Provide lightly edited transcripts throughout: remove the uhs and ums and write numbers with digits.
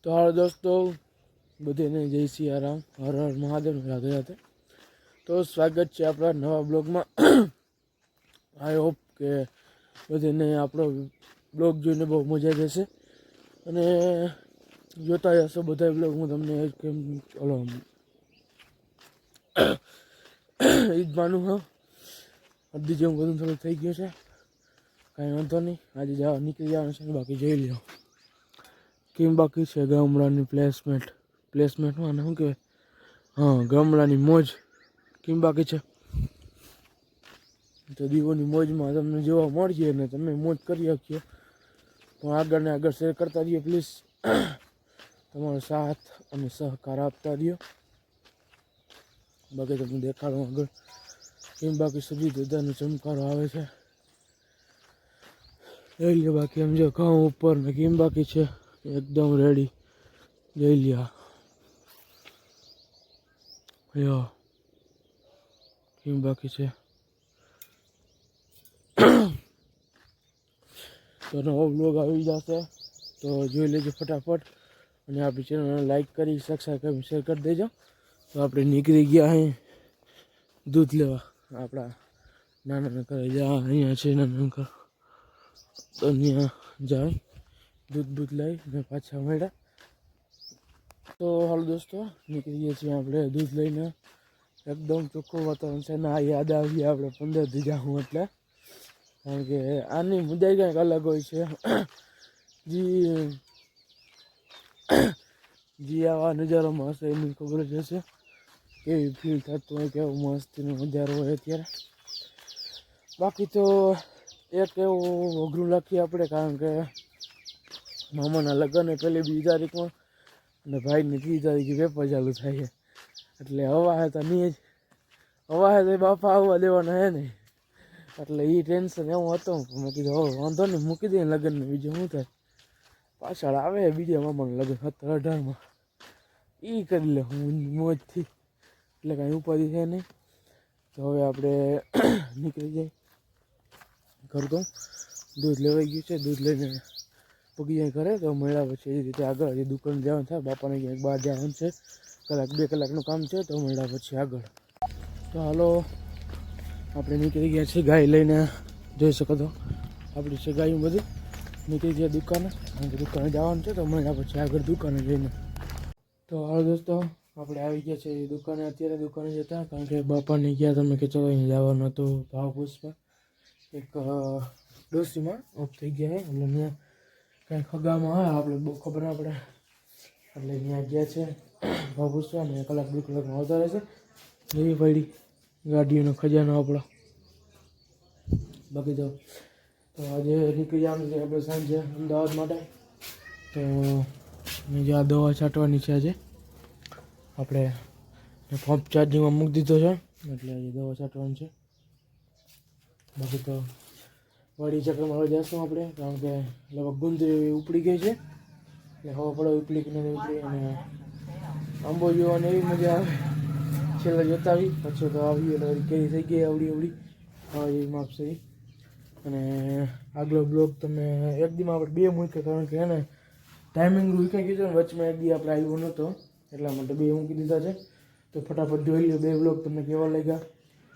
તો હાલ દોસ્તો બધાને જય સિયારામ, હર હર મહાદેવ, રાધે રાધે. તો સ્વાગત છે આપણા નવા બ્લોગમાં. આઈ હોપ કે બધાને આપણો બ્લોગ જોઈને બહુ મજા જશે અને જોતા હશો બધા બ્લોગ. હું તમને કેમ ઓલો એ જ માનું હા, અડધી જેવું બધું થોડું થઈ ગયું છે, કાંઈ વાંધો નહીં. આજે જવા નીકળી જવાનું છે, બાકી જોઈ લ્યો કેમ બાકી છે ગામડાની પ્લેસમેન્ટમાં શું કહેવાય, હા ગામડાની મોજ કેમ બાકી છે. તો દીવોની મોજમાં તમને જોવા મળશે અને તમે મોજ કરી શકશો, પણ આગળ ને આગળ શેર કરતા રહીએ પ્લીઝ. તમારો સાથ અને સહકાર આપતા રહ્યો. બાકી તમને દેખાડો આગળ કેમ બાકી સજી દાદાનો ચમકારો આવે છે જોઈ લ્યો. બાકી એમ જો ઘઉં ઉપર ને કેમ બાકી છે એકદમ રેડી જોઈ લ્યો. કેમ બાકી છે તો નવો બ્લોગ આવી જશે તો જોઈ લેજો ફટાફટ, અને આપણી ચેનલને લાઈક કરી સબસ્ક્રાઈબ કરી શેર કરી દેજો. તો આપણે નીકળી ગયા અહીં દૂધ લેવા આપણા નાના ઘરે. જ્યાં અહીંયા છે નાના ઘર, તો ત્યાં જાય દૂધ લઈ ને પાછા મળ્યા. તો હાલ દોસ્તો નીકળી ગયા છીએ આપણે દૂધ લઈને. એકદમ ચોખ્ખું વાતાવરણ છે ને આ યાદ આવી આપણે 15 દી જાઉં એટલે, કારણ કે આની મજા કંઈક અલગ હોય છે. જી આવા નજારામાં હશે એની ખબર જ હશે કેવી ફીલ થતું હોય, કેવો મસ્તીનો નજારો હોય અત્યારે. બાકી તો એક એવું અઘરું લખીએ આપણે, કારણ કે મામાના લગ્ન પહેલી 2 તારીખમાં અને ભાઈની 3 તારીખે પેપર ચાલુ થાય છે, એટલે હવા હે તો નહીં જ, હવા હે તો બાપા આવવા દેવાના હે નહીં, એટલે એ ટેન્શન એવું હતું. મેં કીધું હવે વાંધો નહીં મૂકી દઈએ લગ્નને, બીજું શું થાય. પાછળ આવે બીજા મામાનું લગ્ન 17-18માં, એ કરી લે હું મોજથી, એટલે કાંઈ ઉપાધિ છે નહીં. તો હવે આપણે નીકળી જાય ઘર. તો દૂધ લેવાઈ ગયું છે, દૂધ લઈને પગી જાય ઘરે. તો મળ્યા પછી એ રીતે આગળ હજી દુકાન જવાનું થાય, બાપાને ક્યાંક બહાર જવાનું છે, 1-2 કલાકનું કામ છે. તો મળ્યા પછી આગળ. તો હાલો આપણે નીકળી ગયા છીએ ગાય લઈને, જોઈ શકો તો આપણી છે ગાયું બધી. નીકળી ગયા દુકાને, કારણ કે દુકાને જવાનું છે. તો મળ્યા પછી આગળ દુકાને જઈને. તો હાલ દોસ્તો આપણે આવી ગયા છે દુકાને. અત્યારે દુકાને જતા, કારણ કે બાપાને ગયા તમે કે ચલો અહીંયા જવાનું હતું ભાવ પૂછવા, એક ડોસીમાં ઓફ થઈ ગયા છે, એટલે ત્યાં કાંઈ ખગામાં આવે આપણે બહુ ખબર ના પડે, એટલે ત્યાં ગયા છે ભાવ પૂછવા. અને 1-2 કલાકમાં આવતા રહેશે. એવી પડી ગાડીઓનો ખજાનો આપણો. બાકી તો આજે નીકળી જવાનું છે આપણે સાંજે અમદાવાદ માટે. તો જે આ દવા છાંટવાની છે આજે આપણે, પંપ ચાર્જિંગમાં મૂકી દીધો છે, એટલે આજે દવા છાંટવાની છે. બાકી તો વાડી ચક્કર મારવા જઈશું આપણે, કારણ કે લગભગ ગુંદરી ઉપડી ગઈ છે, એટલે હવા પડે ઉપડી કે નથી ઉપડી. અને આંબો જોવાની એવી મજા આવે, છેલ્લે જોતા આવી પછી તો આવી એટલે કેરી થઈ ગઈ અવડી એ માપશે. અને આગલો બ્લોગ તમે એક દીમાં આપણે 2 મૂક્યા, કારણ કે એને ટાઈમિંગ મૂકી ગયું છે, વચમાં એક દી આપણે આવ્યો નહોતો, એટલા માટે 2 મૂકી દીધા છે. તો ફટાફટ જોઈ લો 2 બ્લોગ તમને કેવા લાગ્યા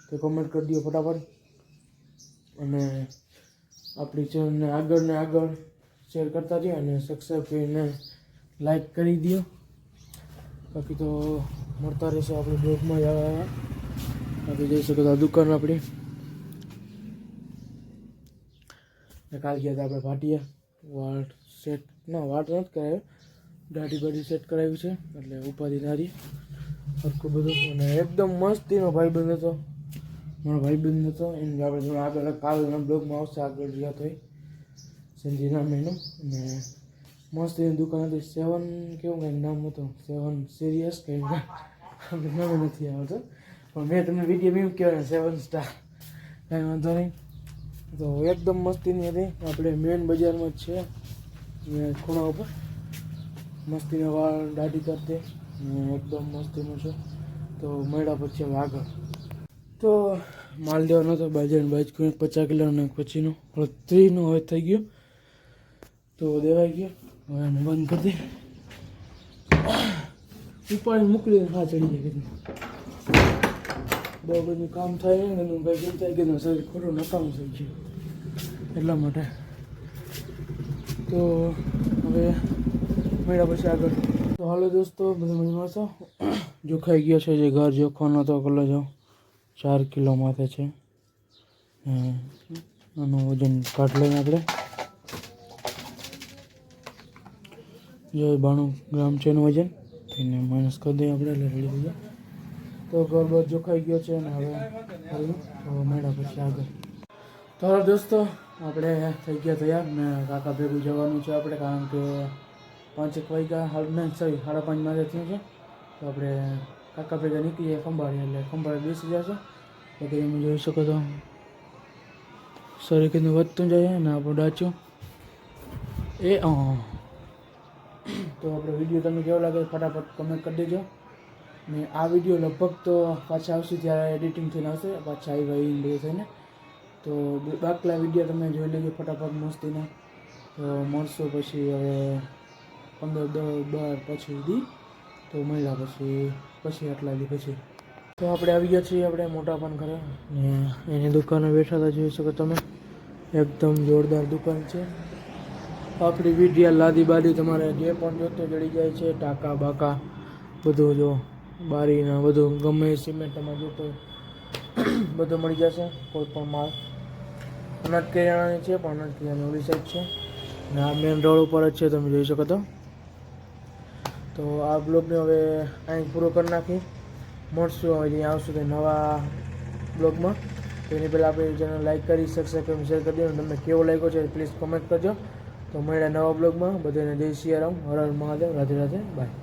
તો કમેન્ટ કરી દો ફટાફટ. અને આપણી ચેનલને આગળ ને આગળ શેર કરતા રહ્યો અને સબસ્ક્રાઈબ કરીને લાઈક કરી દો. બાકી તો મળતા રહેશે આપણે બ્લોગમાં જ આવ્યા. બાકી જોઈ શકો તો દુકાન આપણી. કાલ ગયા હતા આપણે ભાટિયા, વાળ સેટ વાળ નથી કરાવ્યો, દાઢી બાઢી સેટ કરાવ્યું છે, એટલે ઉપાધિ નારી સરખું બધું. અને એકદમ મસ્તીનો ભાઈબંધ હતો, મારો ભાઈબંધ હતો. એને આપણે આગળ કાલના બ્લોગમાં આવશે, આગળ ગયા તો સંજય નામ એનું. અને મસ્તીની દુકાન હતી, 7 કેવું કંઈક નામ હતું, 7 સિરિયસ કંઈક નામ નથી આવતું, પણ મેં તમને વિડીયો એમ કહેવાય 7 સ્ટાર, કાંઈ વાંધો નહીં. તો એકદમ મસ્તીની હતી, આપણે મેન બજારમાં જ છે ખૂણા ઉપર. મસ્તીનો વાળ દાઢી કરતે એકદમ મસ્તીનું છે. તો મળ્યા પછી હવે આગળ. તો માલ દેવાનો હતો બાજરાની બાજુ 50 કિલોનો પછીનો 30નો હવે થઈ ગયો, તો દેવાઈ ગયો. હવે એને બંધ કરી દે. ઉપાડી મોકલી હા ચડી જાય કીધું બહુ બધું કામ થાય ને એનું ભાઈ કેમ થાય કીધું શરીર ખોટું નકામું થઈ ગયું એટલા માટે તો હવે મળ્યા પછી આગળ તો હાલો દોસ્તો બધા મજામાં છો જોખાઈ ગયો છે જે ઘર જોખવાનો હતો કલો જો 4 કિલો માથે છે આનું વજન કાઢ લઈએ આપણે જો 92 ગ્રામ છે એનું વજન એને માઇનસ કરી દઈએ આપણે એટલે રેડી થઈ જાય તો ઘર બધ જોખાઈ ગયો છે અને હવે મળ્યા પછી આગળ તો હાલો દોસ્તો આપણે થઈ ગયા તૈયાર ને કાકા ભેગું જવાનું છે આપણે કારણ કે 5 વાગ્યા હાલ નહીં સોરી 5:30 માથે થયું છે તો આપણે કાકા ભેગા નીકળીએ ખંભાળી એટલે ખંભાળી બેસી જશે તો કે તમે જોઈ શકો તો શરીર કેટલું વધતું જાય ને આપણું ડાચું એ તો આપણે વિડીયો તમને કેવો લાગે ફટાફટ કમેન્ટ કરી દેજો ને આ વિડીયો લગભગ તો પાછા આવશે ત્યારે એડિટિંગ થઈને આવશે પાછા આવી ગઈ બધું થઈને તો બાકલા વિડીયો તમે જોઈ લેજો ફટાફટ મસ્તીના તો મળશો પછી હવે 15-10 પછી દી તો મળ્યા પછી આટલા દી પછી તો આપણે આવી ગયા છીએ આપણે મોટા પણ ઘરે ને એની દુકાને બેઠા હતા જોઈ શકો તમે એકદમ જોરદાર દુકાન છે આપણી વિડિયા લાદી બાદી તમારે જે પણ જોતો જડી જાય છે ટાંકા બાકા બધું જો બારીના બધું ગમે સિમેન્ટ તમારે જોતો બધું મળી જશે કોઈ પણ માલ અનાજ કરિયાણાની છે પણ અનાજ કરિયાણાની ઓલી સાઈડ છે અને આ મેન રોડ ઉપર જ છે તમે જોઈ શકો તો આ બ્લોગને હવે અહીં પૂરો કરી નાખી મળશું હવે ત્યાં આવશું તો નવા બ્લોગમાં તો એની પહેલાં આપણે ચેનલ લાઈક કરી સબસ્ક્રાઈબ શેર કરી દો તમને કેવો લાગ્યો છે પ્લીઝ કમેન્ટ કરજો તો મળ્યા નવા બ્લોગમાં બધાને જય સિયારામ હર હર મહાદેવ રાધે રાધે બાય